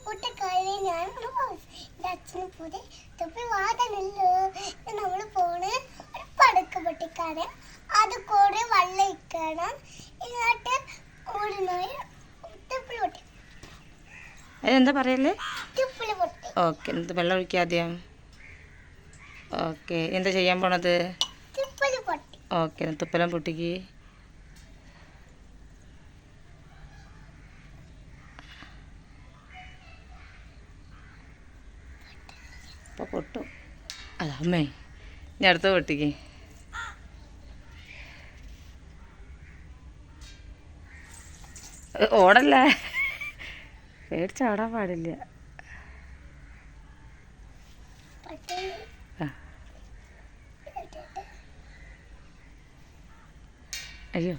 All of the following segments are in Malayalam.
പൊട്ടി കഴിഞ്ഞ് ഞാൻ എൻ്റെ അച്ഛനും പോലെ തൊപ്പി വാതനല്ലോ നമ്മൾ പോണ് ഒരു പടക്ക് പൊട്ടിക്കാണ് അത് കൂടെ വെള്ളം ഇക്കണം എന്നിട്ട് ഓടുന്നോയി തുപ്പിൽ പൊട്ടി. അതെന്താ പറയല്ലേ? തുപ്പിൽ പൊട്ടി. ഓക്കെ, എന്നിട്ട് വെള്ളം ഒഴിക്കുക ആദ്യം. ഓക്കെ, എന്താ ചെയ്യാൻ പോണത്? തുപ്പിൽ പൊട്ടി. ഓക്കെ, തുപ്പലം പൊട്ടിക്ക്. അപ്പോൾ പൊട്ടും. അതമ്മേ, ഇനി അടുത്ത പൊട്ടിക്ക്. ഓടല്ലേ, പേടിച്ചാടാൻ പാടില്ല. അയ്യോ,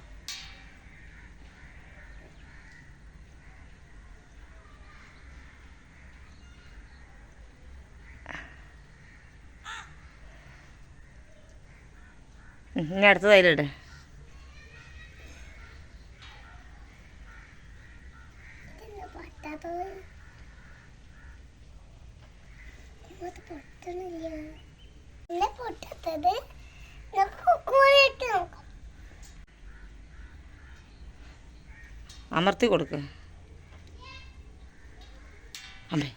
ഇനി അടുത്തത് അതിലിടെ. അമർത്തി കൊടുക്ക്. അമ്മേ,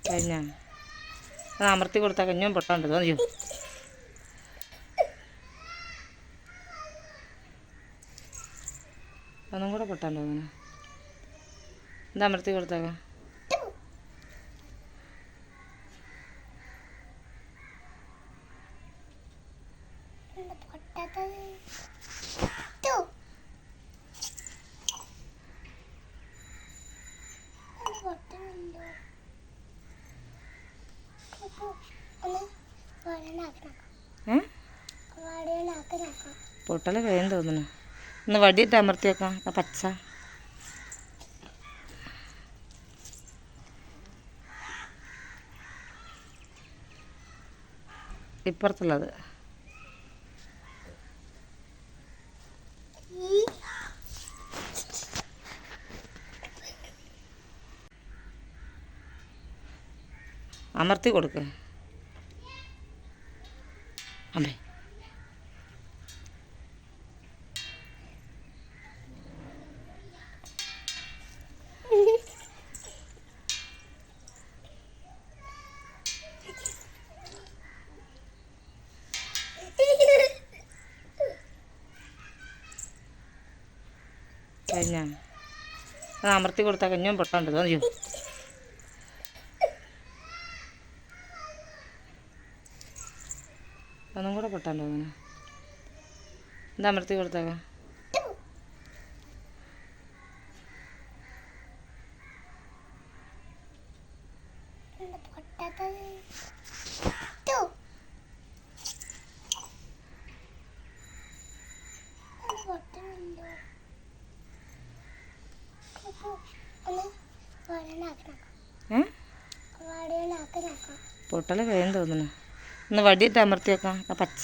കഴിഞ്ഞാ അത് അമർത്തി കൊടുത്താൽ കഞ്ഞും പൊട്ടാണ്ട് തോന്നിയോ? ഒന്നും കൂടെ പൊട്ടാണ്ടോ അങ്ങനെ? എന്താ അമർത്തി കൊടുത്താക്ക? പൊട്ടൽ കഴിയും തോന്നുന്നു. ഒന്ന് വടിയിട്ട് അമർത്തി വെക്കാം. ആ പച്ച ഇപ്പുറത്തുള്ളത്. അമർത്തി കൊടുക്ക്. അമ്മേ, കഴിഞ്ഞാ അത് അമർത്തി കൊടുത്താൽ കഞ്ഞും പൊട്ടാണ്ട് തോന്നിയോ? ഒന്നും കൂടെ പൊട്ടാണ്ടോ അങ്ങനെ? എന്താ അമർത്തി കൊടുത്താക്ക? പൊട്ടൽ കഴിയും തോന്നുന്നു. ഒന്ന് വടിയിട്ട് അമർത്തി വെക്കാം. ആ പച്ച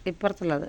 ഇപ്പുറത്തുള്ളത്.